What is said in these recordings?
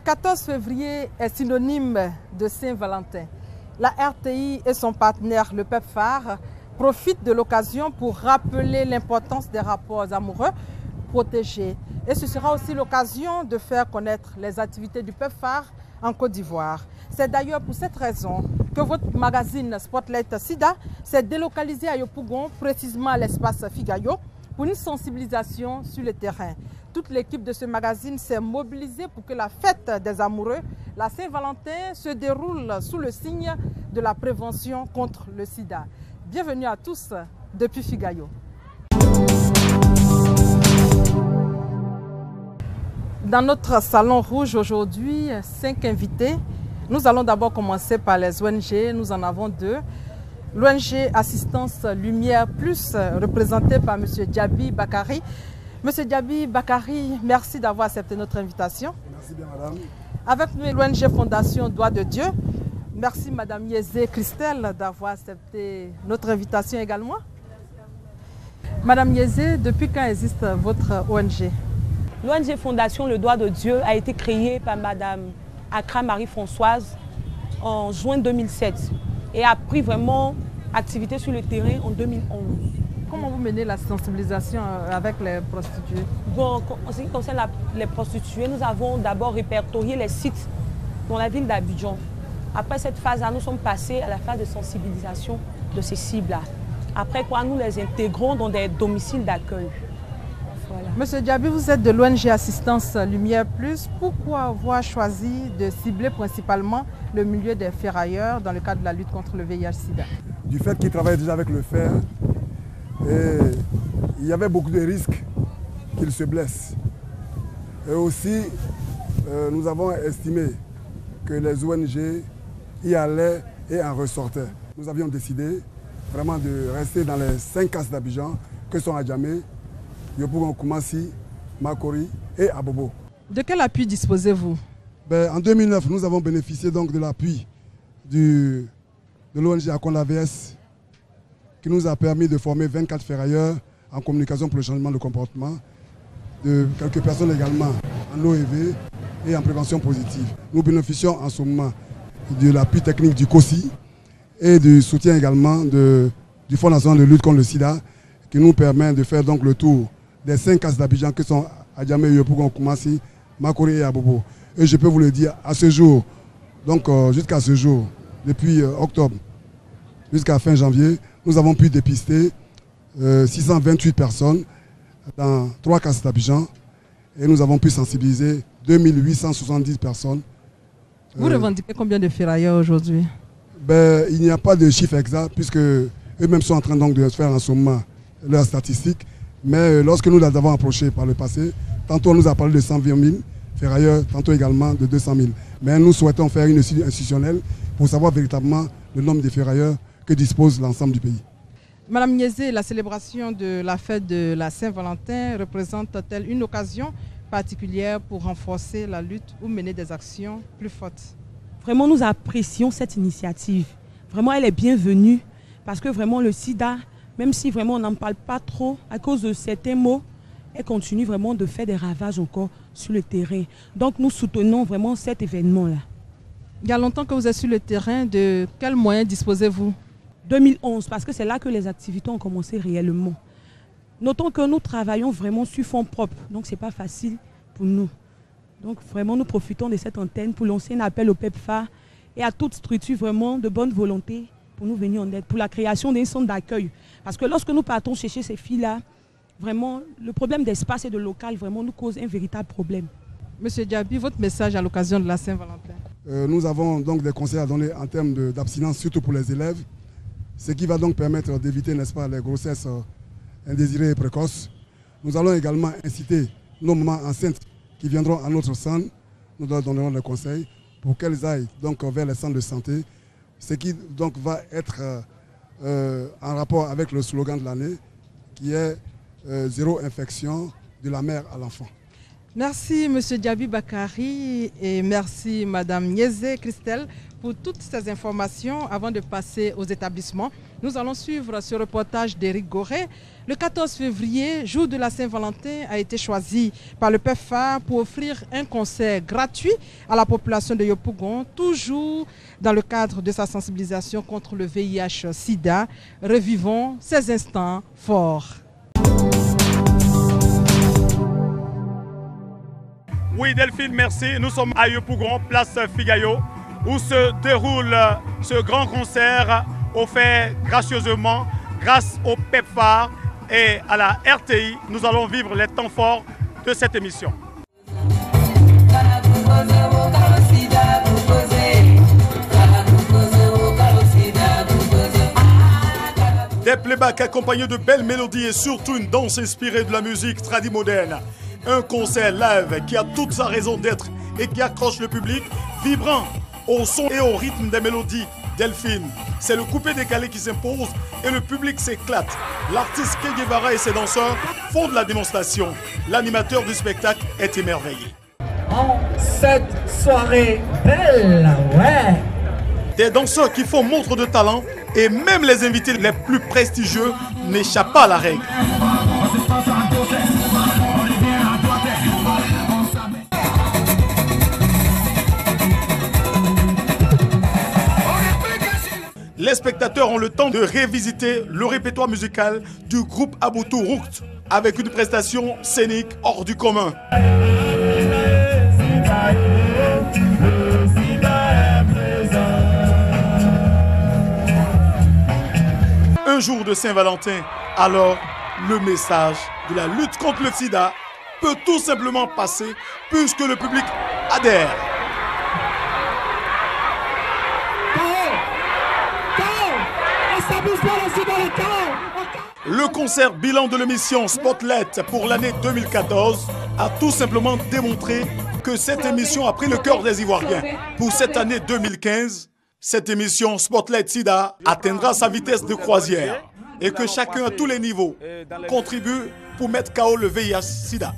14 février est synonyme de Saint-Valentin. La RTI et son partenaire, le PEPFAR, profitent de l'occasion pour rappeler l'importance des rapports amoureux protégés. Et ce sera aussi l'occasion de faire connaître les activités du PEPFAR en Côte d'Ivoire. C'est d'ailleurs pour cette raison que votre magazine Spotlight Sida s'est délocalisé à Yopougon, précisément à l'espace Figayo, pour une sensibilisation sur le terrain. Toute l'équipe de ce magazine s'est mobilisée pour que la fête des amoureux, la Saint-Valentin, se déroule sous le signe de la prévention contre le sida. Bienvenue à tous depuis Figayo. Dans notre salon rouge aujourd'hui, 5 invités. Nous allons d'abord commencer par les ONG, nous en avons 2. L'ONG Assistance Lumière Plus, représentée par M. Djabi Bakari. M. Djabi Bakari, merci d'avoir accepté notre invitation. Merci bien, madame. Avec nous, l'ONG Fondation Doigt de Dieu. Merci, madame Yézé Christelle, d'avoir accepté notre invitation également. Madame Yézé, depuis quand existe votre ONG? L'ONG Fondation Le Doigt de Dieu a été créée par madame Accra Marie-Françoise en juin 2007 et a pris vraiment activité sur le terrain en 2011. Comment vous menez la sensibilisation avec les prostituées? Bon, en ce qui concerne les prostituées, nous avons d'abord répertorié les sites dans la ville d'Abidjan. Après cette phase-là, nous sommes passés à la phase de sensibilisation de ces cibles-là. Après quoi, nous les intégrons dans des domiciles d'accueil. Voilà. Monsieur Djabi, vous êtes de l'ONG Assistance Lumière Plus. Pourquoi avoir choisi de cibler principalement le milieu des ferrailleurs dans le cadre de la lutte contre le VIH-Sida? Du fait qu'ils travaillent déjà avec le fer, et il y avait beaucoup de risques qu'ils se blessent. Et aussi, nous avons estimé que les ONG y allaient et en ressortaient. Nous avions décidé vraiment de rester dans les 5 cases d'Abidjan, que sont Adjamé, Yopougon, Koumassi, Makori et Abobo. De quel appui disposez-vous? En 2009, nous avons bénéficié donc de l'appui de l'ONG Akon AVS, qui nous a permis de former 24 ferrailleurs en communication pour le changement de comportement, de quelques personnes également en OEV et en prévention positive. Nous bénéficions en ce moment de l'appui technique du COSI et du soutien également du Fonds national de lutte contre le sida, qui nous permet de faire donc le tour des 5 cases d'Abidjan qui sont Adjamé, Yopougon, Koumassi, Makori et Abobo. Et je peux vous le dire, à ce jour, donc jusqu'à ce jour, depuis octobre jusqu'à fin janvier, nous avons pu dépister 628 personnes dans 3 cases d'Abidjan et nous avons pu sensibiliser 2870 personnes. Vous revendiquez combien de ferrailleurs aujourd'hui? Il n'y a pas de chiffre exact puisque eux-mêmes sont en train donc de faire en ce moment leurs statistiques. Mais lorsque nous les avons approchés par le passé, tantôt on nous a parlé de 120 000 ferrailleurs, tantôt également de 200 000. Mais nous souhaitons faire une étude institutionnelle pour savoir véritablement le nombre de ferrailleurs que dispose l'ensemble du pays. Madame Yézé, la célébration de la fête de la Saint-Valentin représente-t-elle une occasion particulière pour renforcer la lutte ou mener des actions plus fortes? Vraiment, nous apprécions cette initiative. Vraiment, elle est bienvenue parce que vraiment le sida, même si vraiment on n'en parle pas trop à cause de certains mots, elle continue vraiment de faire des ravages encore sur le terrain. Donc nous soutenons vraiment cet événement-là. Il y a longtemps que vous êtes sur le terrain, de quels moyens disposez-vous? 2011, parce que c'est là que les activités ont commencé réellement. Notons que nous travaillons vraiment sur fonds propres, donc ce n'est pas facile pour nous. Donc vraiment nous profitons de cette antenne pour lancer un appel au PEPFAR et à toute structure vraiment de bonne volonté pour nous venir en aide, pour la création d'un centre d'accueil. Parce que lorsque nous partons chercher ces filles-là, vraiment le problème d'espace et de local vraiment nous cause un véritable problème. Monsieur Djabi, votre message à l'occasion de la Saint-Valentin? Nous avons donc des conseils à donner en termes d'abstinence, surtout pour les élèves, ce qui va donc permettre d'éviter, n'est-ce pas, les grossesses indésirées et précoces. Nous allons également inciter nos mamans enceintes qui viendront à notre centre, nous leur donnerons des conseils pour qu'elles aillent donc vers les centres de santé, ce qui donc va être en rapport avec le slogan de l'année qui est zéro infection de la mère à l'enfant. Merci M. Diaby Bakari et merci Mme Niézé Christelle pour toutes ces informations. Avant de passer aux établissements, nous allons suivre ce reportage d'Éric Goré. Le 14 février, jour de la Saint-Valentin, a été choisi par le PEPFAR pour offrir un concert gratuit à la population de Yopougon, toujours dans le cadre de sa sensibilisation contre le VIH-Sida. Revivons ces instants forts. Oui Delphine, merci. Nous sommes à Yopougon, place Figayo, où se déroule ce grand concert offert gracieusement grâce au PEPFAR et à la RTI. Nous allons vivre les temps forts de cette émission. Des playbacks accompagnés de belles mélodies et surtout une danse inspirée de la musique tradimoderne. Un concert live qui a toute sa raison d'être et qui accroche le public, vibrant au son et au rythme des mélodies. Delphine, c'est le coupé décalé qui s'impose et le public s'éclate. L'artiste Che Guevara et ses danseurs font de la démonstration. L'animateur du spectacle est émerveillé. En cette soirée belle, ouais. Des danseurs qui font montre de talent et même les invités les plus prestigieux n'échappent pas à la règle. Les spectateurs ont le temps de révisiter le répertoire musical du groupe Aboutou Rougt avec une prestation scénique hors du commun. Un jour de Saint-Valentin, alors le message de la lutte contre le sida peut tout simplement passer puisque le public adhère. Le concert bilan de l'émission Spotlight pour l'année 2014 a tout simplement démontré que cette émission a pris le cœur des Ivoiriens. Pour cette année 2015, cette émission Spotlight Sida atteindra sa vitesse de croisière et que chacun à tous les niveaux contribue pour mettre KO le VIH-Sida.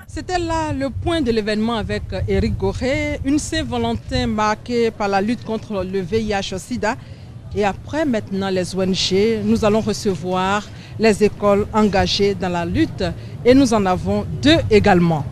C'était là le point de l'événement avec Éric Goré, une Saint-Valentin marquée par la lutte contre le VIH-Sida. Et après, maintenant, les ONG, nous allons recevoir les écoles engagées dans la lutte et nous en avons deux également.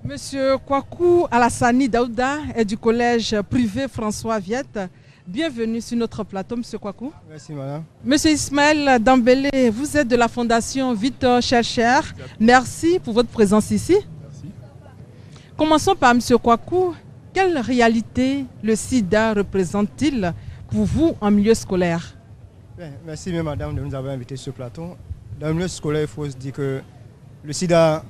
Monsieur Kwaku Alassani Daouda est du collège privé François Viette. Bienvenue sur notre plateau, Monsieur Kwaku. Merci, madame. Monsieur Ismaël Dambélé, vous êtes de la Fondation Victor Chercher. Merci pour votre présence ici. Merci. Commençons par Monsieur Kwaku. Quelle réalité le sida représente-t-il pour vous en milieu scolaire? Bien, merci, madame, de nous avoir invités sur ce plateau. Dans le milieu scolaire, il faut se dire que le sida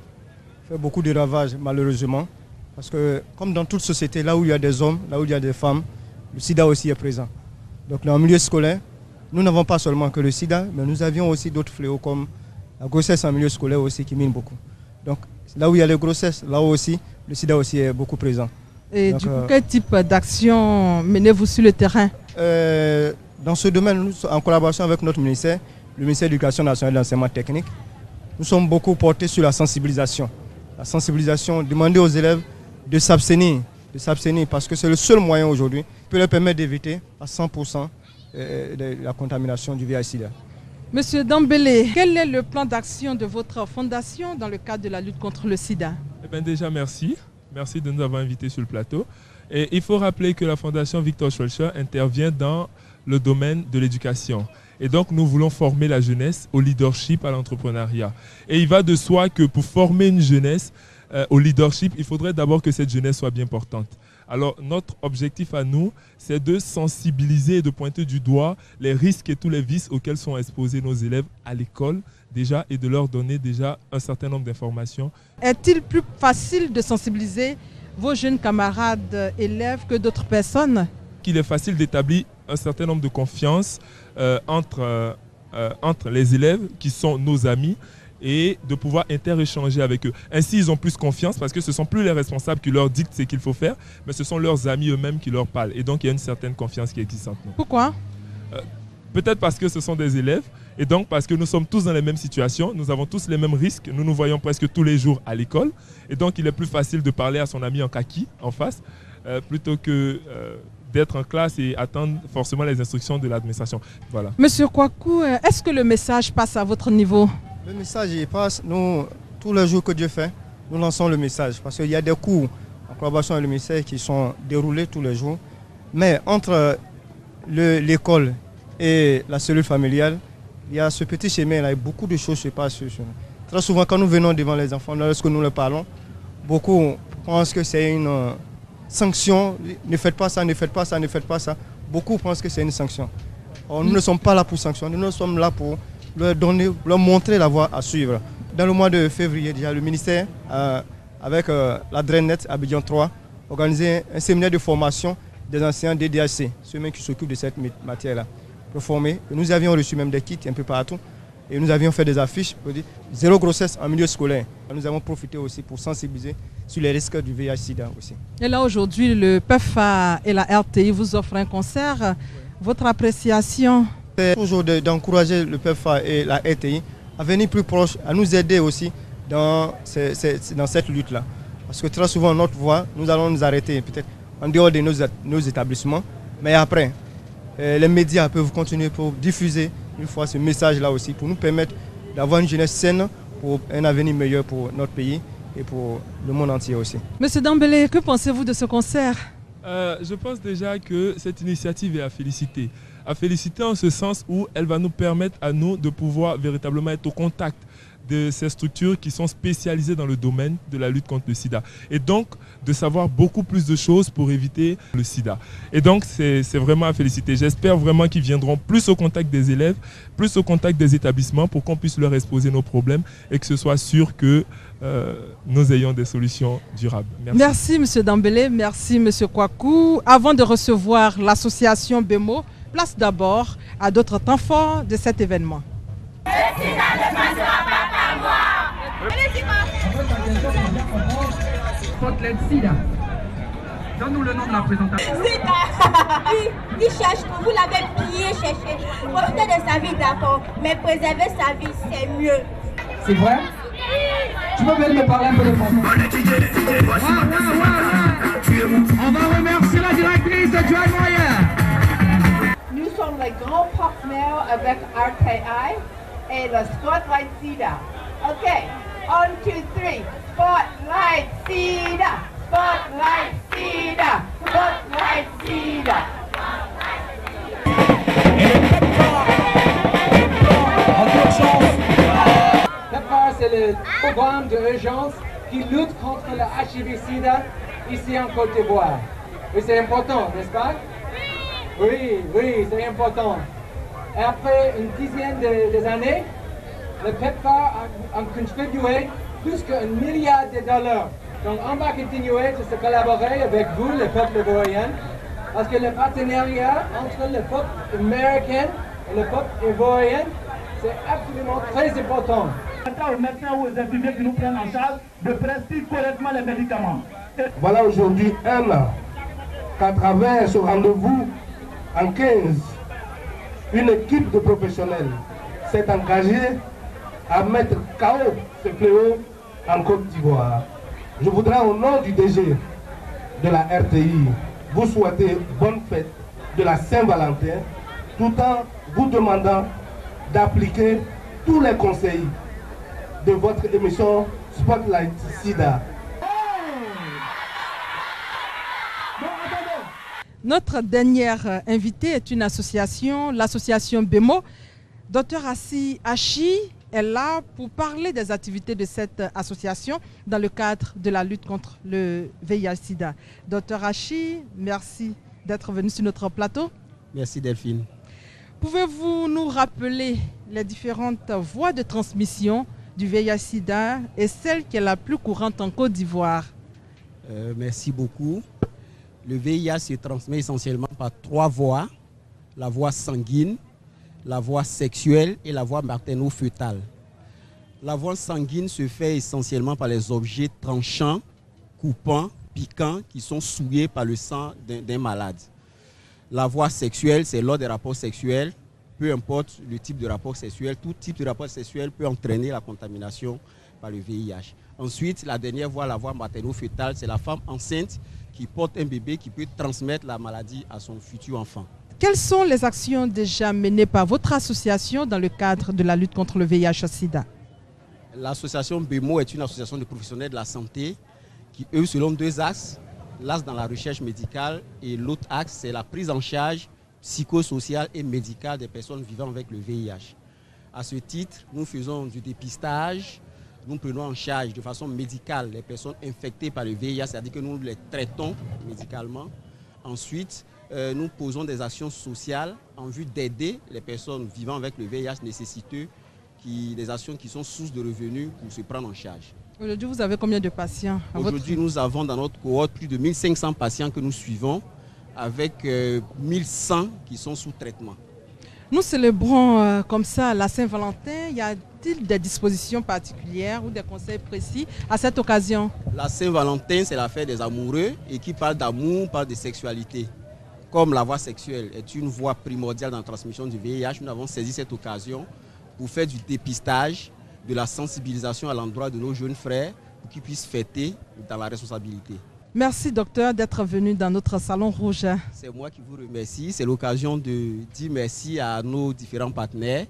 fait beaucoup de ravages, malheureusement. Parce que, comme dans toute société, là où il y a des hommes, là où il y a des femmes, le sida aussi est présent. Donc dans le milieu scolaire, nous n'avons pas seulement que le sida, mais nous avions aussi d'autres fléaux comme la grossesse en milieu scolaire aussi qui mine beaucoup. Donc là où il y a les grossesses, là aussi, le sida aussi est beaucoup présent. Et donc, du coup, quel type d'action menez-vous sur le terrain? Dans ce domaine, nous, en collaboration avec notre ministère, le ministère de l'Éducation nationale et de l'enseignement technique, nous sommes beaucoup portés sur la sensibilisation. La sensibilisation, demander aux élèves de s'abstenir parce que c'est le seul moyen aujourd'hui qui peut leur permettre d'éviter à 100% la contamination du VIH-Sida. Monsieur Dambélé, quel est le plan d'action de votre fondation dans le cadre de la lutte contre le sida? Eh bien déjà, merci. Merci de nous avoir invités sur le plateau. Et il faut rappeler que la Fondation Victor Schweitzer intervient dans le domaine de l'éducation. Et donc, nous voulons former la jeunesse au leadership, à l'entrepreneuriat. Et il va de soi que pour former une jeunesse au leadership, il faudrait d'abord que cette jeunesse soit bien portante. Alors, notre objectif à nous, c'est de sensibiliser et de pointer du doigt les risques et tous les vices auxquels sont exposés nos élèves à l'école déjà et de leur donner déjà un certain nombre d'informations. Est-il plus facile de sensibiliser vos jeunes camarades élèves que d'autres personnes? Qu'il est facile d'établir un certain nombre de confiance entre les élèves qui sont nos amis et de pouvoir interéchanger avec eux. Ainsi, ils ont plus confiance parce que ce ne sont plus les responsables qui leur dictent ce qu'il faut faire, mais ce sont leurs amis eux-mêmes qui leur parlent. Et donc, il y a une certaine confiance qui existe entre nous. Pourquoi? Peut-être parce que ce sont des élèves et donc parce que nous sommes tous dans les mêmes situations, nous avons tous les mêmes risques, nous nous voyons presque tous les jours à l'école et donc il est plus facile de parler à son ami en kaki, en face, plutôt que d'être en classe et attendre forcément les instructions de l'administration. Voilà. Monsieur Kwaku, est-ce que le message passe à votre niveau? Le message il passe, nous, tous les jours que Dieu fait, nous lançons le message parce qu'il y a des cours en collaboration avec le ministère qui sont déroulés tous les jours, mais entre l'école et la cellule familiale, il y a ce petit chemin là, et beaucoup de choses se passent. Très souvent, quand nous venons devant les enfants, lorsque nous leur parlons, beaucoup pensent que c'est une sanction. Ne faites pas ça, ne faites pas ça, ne faites pas ça. Beaucoup pensent que c'est une sanction. Or, nous ne sommes pas là pour sanctionner, nous sommes là pour leur donner, leur montrer la voie à suivre. Dans le mois de février, déjà, le ministère, avec la DRENNET Abidjan 3, organisé un séminaire de formation des enseignants DDHC, ceux-mêmes qui s'occupent de cette matière-là. Formés. Nous avions reçu même des kits un peu partout et nous avions fait des affiches pour dire zéro grossesse en milieu scolaire. Nous avons profité aussi pour sensibiliser sur les risques du VIH/SIDA aussi. Et là aujourd'hui, le PEPFAR et la RTI vous offrent un concert. Votre appréciation? C'est toujours d'encourager le PEPFAR et la RTI à venir plus proche, à nous aider aussi dans cette lutte-là. Parce que très souvent, notre voix, nous allons nous arrêter peut-être en dehors de nos établissements, mais après, les médias peuvent continuer pour diffuser une fois ce message-là aussi, pour nous permettre d'avoir une jeunesse saine, pour un avenir meilleur pour notre pays et pour le monde entier aussi. Monsieur Dambélé, que pensez-vous de ce concert? Je pense déjà que cette initiative est à féliciter. À féliciter en ce sens où elle va nous permettre à nous de pouvoir véritablement être au contact de ces structures qui sont spécialisées dans le domaine de la lutte contre le sida. Et donc, de savoir beaucoup plus de choses pour éviter le sida. Et donc, c'est vraiment à féliciter. J'espère vraiment qu'ils viendront plus au contact des élèves, plus au contact des établissements pour qu'on puisse leur exposer nos problèmes et que ce soit sûr que nous ayons des solutions durables. Merci. Merci, monsieur Dambélé. Merci, monsieur Kwaku. Avant de recevoir l'association BEMO, place d'abord à d'autres temps forts de cet événement. Le sida ne passera pas par moi. Contre le sida. Donne-nous le nom de la présentation. Il cherche, vous l'avez pillé, cherché. Profitez de sa vie, d'accord. Mais préserver sa vie, c'est mieux. C'est vrai? Tu peux venir me parler un peu de français? On va remercier la directrice Joanne Moyer. Nous sommes les grands partenaires avec RTI et le Spotlight SIDA. OK, 1, 2, 3. Spotlight SIDA. Spotlight SIDA. Spotlight SIDA. PEPFAR, c'est le programme d'urgence qui lutte contre le HIV/SIDA ici en Côte d'Ivoire. Et c'est important, n'est-ce pas? Oui, c'est important. Et après une dizaine d'années, le PEPFAR a contribué plus qu'1 milliard de dollars. Donc on va continuer de se collaborer avec vous, le peuple ivoirien, parce que le partenariat entre le peuple américain et le peuple ivoirien, c'est absolument très important. Aux médecins ou aux infirmiers qui nous prennent en charge de prescrire correctement les médicaments. Voilà aujourd'hui un an qu'à travers ce rendez-vous en 15, une équipe de professionnels s'est engagée à mettre KO ce fléau en Côte d'Ivoire. Je voudrais au nom du DG de la RTI vous souhaiter bonne fête de la Saint-Valentin tout en vous demandant d'appliquer tous les conseils de votre émission Spotlight SIDA. Notre dernière invitée est une association, l'association BEMO. Dr Assi Hachi est là pour parler des activités de cette association dans le cadre de la lutte contre le VIH/SIDA. Dr Hachi, merci d'être venu sur notre plateau. Merci Delphine. Pouvez-vous nous rappeler les différentes voies de transmission du VIH/SIDA et celle qui est la plus courante en Côte d'Ivoire? Merci beaucoup. Le VIH se transmet essentiellement par 3 voies. La voie sanguine, la voie sexuelle et la voie materno-fœtale. La voie sanguine se fait essentiellement par les objets tranchants, coupants, piquants qui sont souillés par le sang d'un malade. La voie sexuelle, c'est lors des rapports sexuels. Peu importe le type de rapport sexuel, tout type de rapport sexuel peut entraîner la contamination par le VIH. Ensuite, la dernière voie, la voie materno-fœtale, c'est la femme enceinte qui porte un bébé qui peut transmettre la maladie à son futur enfant. Quelles sont les actions déjà menées par votre association dans le cadre de la lutte contre le VIH-Sida? L'association BEMO est une association de professionnels de la santé qui œuvre selon deux axes. L'axe dans la recherche médicale et l'autre axe, c'est la prise en charge psychosociale et médicale des personnes vivant avec le VIH. À ce titre, nous faisons du dépistage, nous prenons en charge de façon médicale les personnes infectées par le VIH, c'est-à-dire que nous les traitons médicalement. Ensuite, nous posons des actions sociales en vue d'aider les personnes vivant avec le VIH nécessiteux, des actions qui sont source de revenus pour se prendre en charge. Aujourd'hui, vous avez combien de patients? Aujourd'hui, nous avons dans notre cohorte plus de 1500 patients que nous suivons, avec 1100 qui sont sous traitement. Nous célébrons comme ça la Saint-Valentin. Y a-t-il des dispositions particulières ou des conseils précis à cette occasion? La Saint-Valentin, c'est l'affaire des amoureux et qui parle d'amour, parle de sexualité. Comme la voie sexuelle est une voie primordiale dans la transmission du VIH, nous avons saisi cette occasion pour faire du dépistage, de la sensibilisation à l'endroit de nos jeunes frères pour qu'ils puissent fêter dans la responsabilité. Merci docteur d'être venu dans notre salon rouge. C'est moi qui vous remercie. C'est l'occasion de dire merci à nos différents partenaires.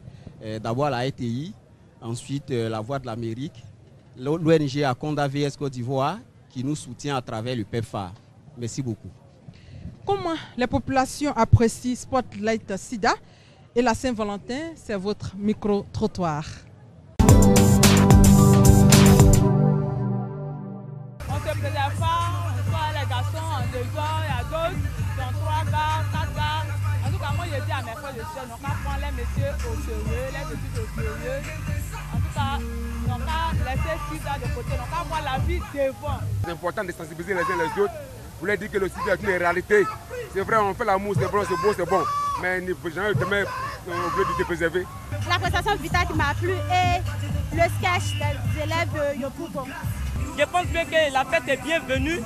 D'abord la RTI, ensuite la Voix de l'Amérique, l'ONG Akonda VS Côte d'Ivoire qui nous soutient à travers le PEPFAR. Merci beaucoup. Comment les populations apprécient Spotlight Sida et la Saint-Valentin? C'est votre micro-trottoir. On se prépare pas, soit les garçons en 2 heures et à gauche, dans 3 gares, 4 gares. En tout cas, moi je dis à mes frères de chef, on va prendre les messieurs au sérieux, les études au sérieux. En tout cas, on va laisser Sida de côté, on va voir la vie devant. C'est important de sensibiliser les uns les autres. Vous voulez dire que le Sida est une réalité. C'est vrai, on fait l'amour, c'est bon, c'est beau, c'est bon. Mais il ne faut jamais demain se préserver. La prestation vitale qui m'a plu et le sketch des élèves de Yopougon. Je pense bien que la fête est bienvenue,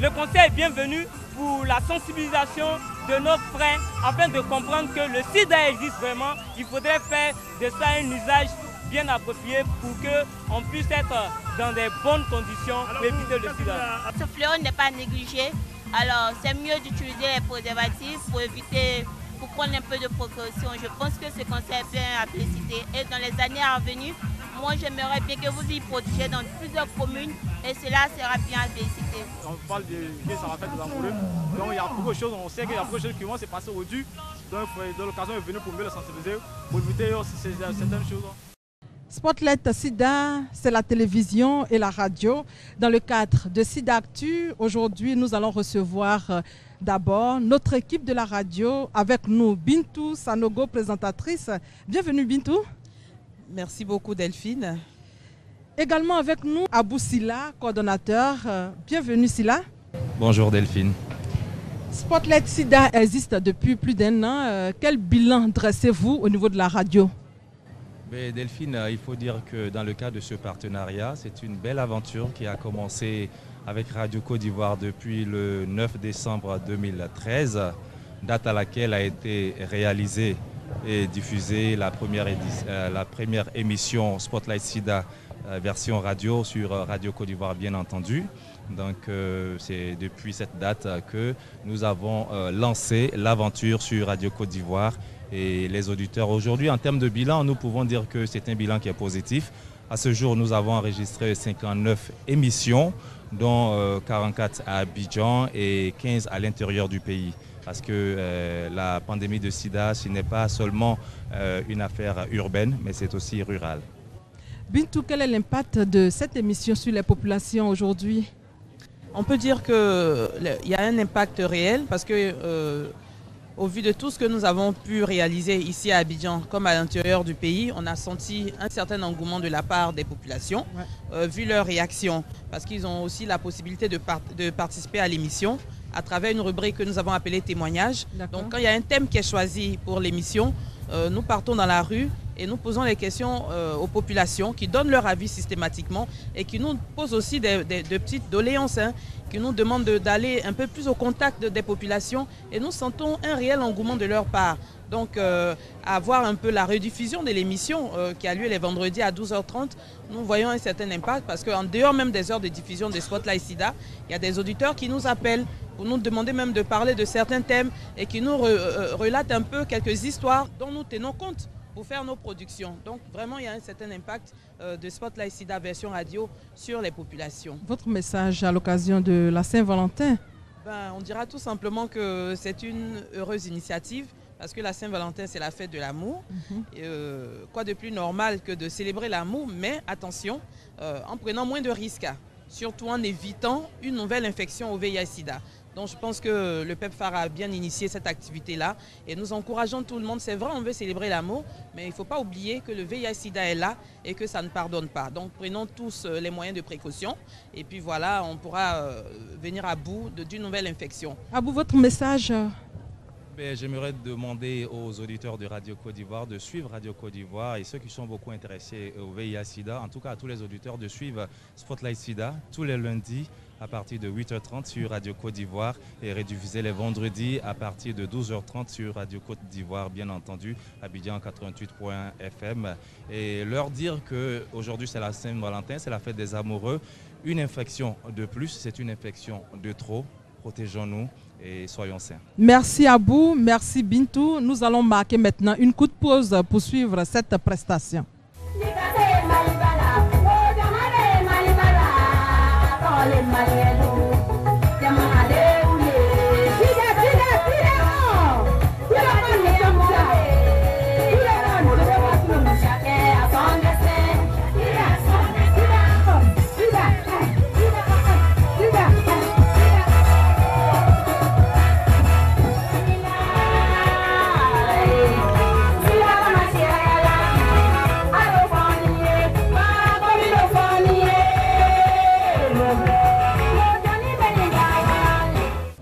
le conseil est bienvenu pour la sensibilisation de nos frères afin de comprendre que le sida existe vraiment. Il faudrait faire de ça un usage bien approprié pour qu'on puisse être dans des bonnes conditions pour éviter le sida. Ce fléau n'est pas négligé, alors c'est mieux d'utiliser les préservatifs pour éviter, pour prendre un peu de précaution. Je pense que ce conseil est bien à féliciter et dans les années à venir, moi j'aimerais bien que vous y protégez dans plusieurs communes et cela sera bien à féliciter. On parle de ça va faire des amoureux, donc il y a beaucoup de choses, on sait qu'il y a beaucoup de choses qui vont se passer aujourd'hui, donc l'occasion est venue pour mieux le sensibiliser, pour éviter certaines choses. Spotlight Sida, c'est la télévision et la radio. Dans le cadre de Sida Actu, aujourd'hui, nous allons recevoir d'abord notre équipe de la radio avec nous, Bintou Sanogo, présentatrice. Bienvenue Bintou. Merci beaucoup Delphine. Également avec nous, Abou Silla, coordonnateur. Bienvenue Silla. Bonjour Delphine. Spotlight Sida existe depuis plus d'1 an. Quel bilan dressez-vous au niveau de la radio? Mais Delphine, il faut dire que dans le cadre de ce partenariat, c'est une belle aventure qui a commencé avec Radio Côte d'Ivoire depuis le 9 décembre 2013, date à laquelle a été réalisée et diffusée la première émission Spotlight Sida version radio sur Radio Côte d'Ivoire bien entendu. Donc c'est depuis cette date que nous avons lancé l'aventure sur Radio Côte d'Ivoire. Et les auditeurs aujourd'hui, en termes de bilan, nous pouvons dire que c'est un bilan qui est positif. À ce jour, nous avons enregistré 59 émissions, dont 44 à Abidjan et 15 à l'intérieur du pays. Parce que la pandémie de sida, ce n'est pas seulement une affaire urbaine, mais c'est aussi rural. Bintou, quel est l'impact de cette émission sur les populations aujourd'hui? On peut dire qu'il y a un impact réel parce que au vu de tout ce que nous avons pu réaliser ici à Abidjan comme à l'intérieur du pays, on a senti un certain engouement de la part des populations, vu leur réaction, parce qu'ils ont aussi la possibilité de participer à l'émission à travers une rubrique que nous avons appelée témoignages. Donc quand il y a un thème qui est choisi pour l'émission, nous partons dans la rue et nous posons les questions aux populations qui donnent leur avis systématiquement et qui nous posent aussi de petites doléances, hein, qui nous demandent d'aller un peu plus au contact des populations et nous sentons un réel engouement de leur part. Donc, à voir un peu la rediffusion de l'émission qui a lieu les vendredis à 12h30, nous voyons un certain impact parce qu'en dehors même des heures de diffusion de Spotlight SIDA, il y a des auditeurs qui nous appellent pour nous demander même de parler de certains thèmes et qui nous relatent un peu quelques histoires dont nous tenons compte pour faire nos productions. Donc, vraiment, il y a un certain impact de Spotlight SIDA version radio sur les populations. Votre message à l'occasion de la Saint-Valentin? On dira tout simplement que c'est une heureuse initiative. Parce que la Saint-Valentin, c'est la fête de l'amour. Quoi de plus normal que de célébrer l'amour, mais attention, en prenant moins de risques, surtout en évitant une nouvelle infection au VIH-Sida. Donc je pense que le PEPFAR a bien initié cette activité-là et nous encourageons tout le monde. C'est vrai, on veut célébrer l'amour, mais il ne faut pas oublier que le VIH-Sida est là et que ça ne pardonne pas. Donc prenons tous les moyens de précaution et puis voilà, on pourra venir à bout d'une nouvelle infection. À bout, votre message? J'aimerais demander aux auditeurs de Radio Côte d'Ivoire de suivre Radio Côte d'Ivoire et ceux qui sont beaucoup intéressés au VIH-Sida, en tout cas à tous les auditeurs de suivre Spotlight SIDA tous les lundis à partir de 8h30 sur Radio Côte d'Ivoire et rediffusé les vendredis à partir de 12h30 sur Radio Côte d'Ivoire, bien entendu, Abidjan 88.fm. Et leur dire qu'aujourd'hui c'est la Saint-Valentin, c'est la fête des amoureux. Une infection de plus, c'est une infection de trop. Protégeons-nous et soyons sains. Merci Abou, merci Bintou. Nous allons marquer maintenant une courte pause pour suivre cette prestation.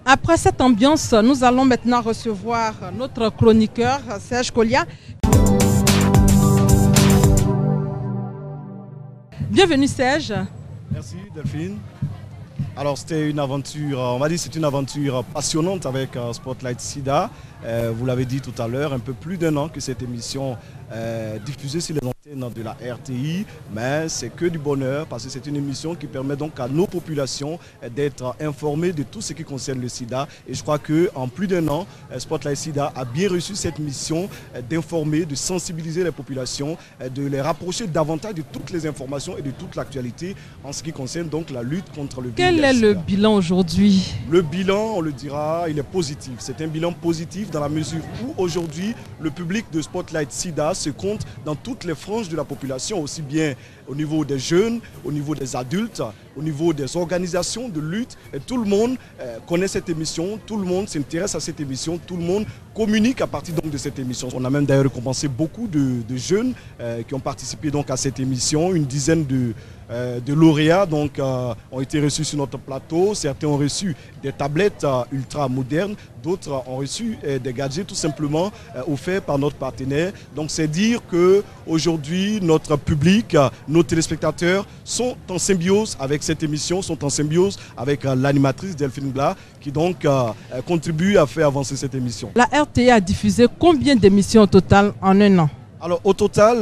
Après cette ambiance, nous allons maintenant recevoir notre chroniqueur, Serge Kolia. Bienvenue Serge. Merci Delphine. Alors c'était une aventure, on va dire c'est une aventure passionnante avec Spotlight SIDA. Vous l'avez dit tout à l'heure, un peu plus d'1 an que cette émission diffusée sur les antennes de la RTI, mais c'est que du bonheur parce que c'est une émission qui permet donc à nos populations d'être informées de tout ce qui concerne le sida. Et je crois qu'en plus d'1 an, Spotlight SIDA a bien reçu cette mission d'informer, de sensibiliser les populations, de les rapprocher davantage de toutes les informations et de toute l'actualité en ce qui concerne donc la lutte contre le VIH. Quel est le bilan aujourd'hui? Le bilan, on le dira, il est positif. C'est un bilan positif dans la mesure où aujourd'hui le public de Spotlight SIDA se compte dans toutes les franges de la population, aussi bien au niveau des jeunes, au niveau des adultes, au niveau des organisations de lutte. Et tout le monde connaît cette émission, tout le monde s'intéresse à cette émission, tout le monde communique à partir donc de cette émission. On a même d'ailleurs récompensé beaucoup de jeunes qui ont participé donc à cette émission, une dizaine de lauréats donc, ont été reçus sur notre plateau. Certains ont reçu des tablettes ultra modernes, d'autres ont reçu des gadgets tout simplement offerts par notre partenaire. Donc c'est dire qu'aujourd'hui notre public, nos téléspectateurs sont en symbiose avec cette émission, sont en symbiose avec l'animatrice Delphine Gla qui donc contribue à faire avancer cette émission. La RTI a diffusé combien d'émissions au total en 1 an? Alors au total,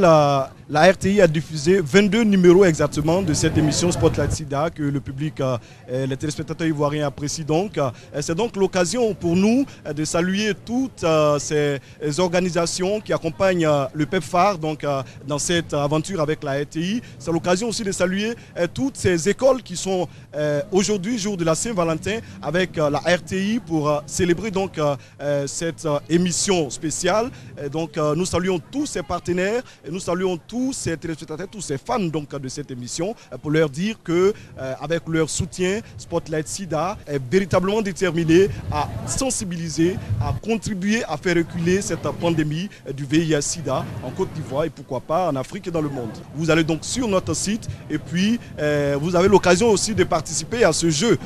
la RTI a diffusé 22 numéros exactement de cette émission Spotlight SIDA que le public, les téléspectateurs ivoiriens apprécient donc. C'est donc l'occasion pour nous de saluer toutes ces organisations qui accompagnent le PEPFAR donc, dans cette aventure avec la RTI. C'est l'occasion aussi de saluer toutes ces écoles qui sont aujourd'hui, jour de la Saint-Valentin, avec la RTI pour célébrer donc cette émission spéciale. Donc nous saluons tous ces partenaires et nous saluons tous ces téléspectateurs, tous ces fans donc, de cette émission pour leur dire que avec leur soutien, Spotlight SIDA est véritablement déterminé à sensibiliser, à contribuer à faire reculer cette pandémie du VIH-Sida en Côte d'Ivoire et pourquoi pas en Afrique et dans le monde. Vous allez donc sur notre site et puis vous avez l'occasion aussi de participer à ce jeu,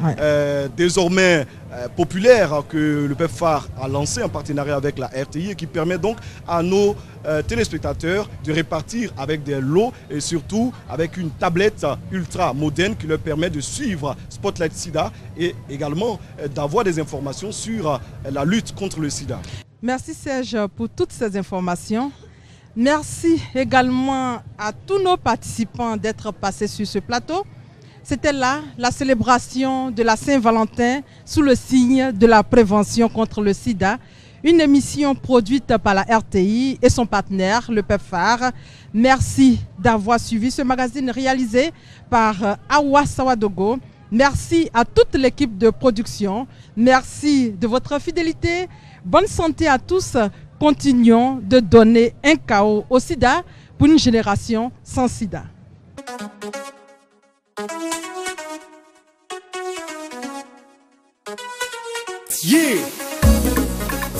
ouais. Désormais populaire que le PEPFAR a lancé en partenariat avec la RTI et qui permet donc à nos téléspectateurs de répartir avec des lots et surtout avec une tablette ultra moderne qui leur permet de suivre Spotlight Sida et également d'avoir des informations sur la lutte contre le sida. Merci Serge pour toutes ces informations. Merci également à tous nos participants d'être passés sur ce plateau. C'était là la célébration de la Saint-Valentin sous le signe de la prévention contre le sida. Une émission produite par la RTI et son partenaire, le PEPFAR. Merci d'avoir suivi ce magazine réalisé par Awa Sawadogo. Merci à toute l'équipe de production. Merci de votre fidélité. Bonne santé à tous. Continuons de donner un chaos au sida pour une génération sans sida. Yeah!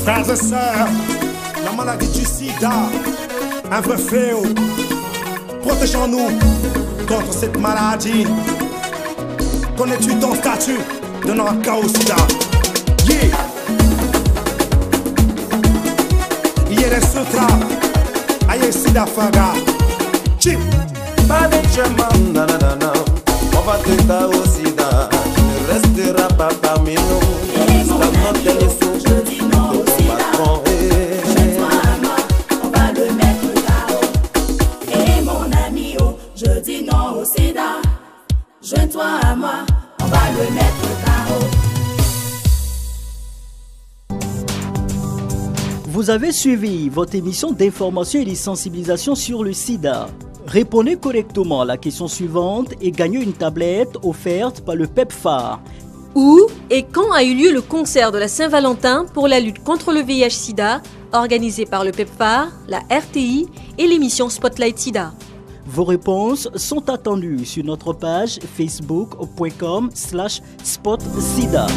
Frères et sœurs, la maladie du sida, un vrai fléau. Protégeons-nous contre cette maladie. Connais-tu ton statut de non-cas au sida? Yeah! Iere sutra, aye sida faga. Chip! Management, nanana, on va te ta au sida. Tu ne resteras pas parmi nous. Je dis non au sida. Joins-toi à moi, on va le mettre KO. Et mon ami, oh, je dis non au sida. Joins-toi à moi, on va le mettre KO. Vous avez suivi votre émission d'information et de sensibilisation sur le sida. Répondez correctement à la question suivante et gagnez une tablette offerte par le PEPFAR. Où et quand a eu lieu le concert de la Saint-Valentin pour la lutte contre le VIH-Sida, organisé par le PEPFAR, la RTI et l'émission Spotlight Sida? Vos réponses sont attendues sur notre page facebook.com/spotsida.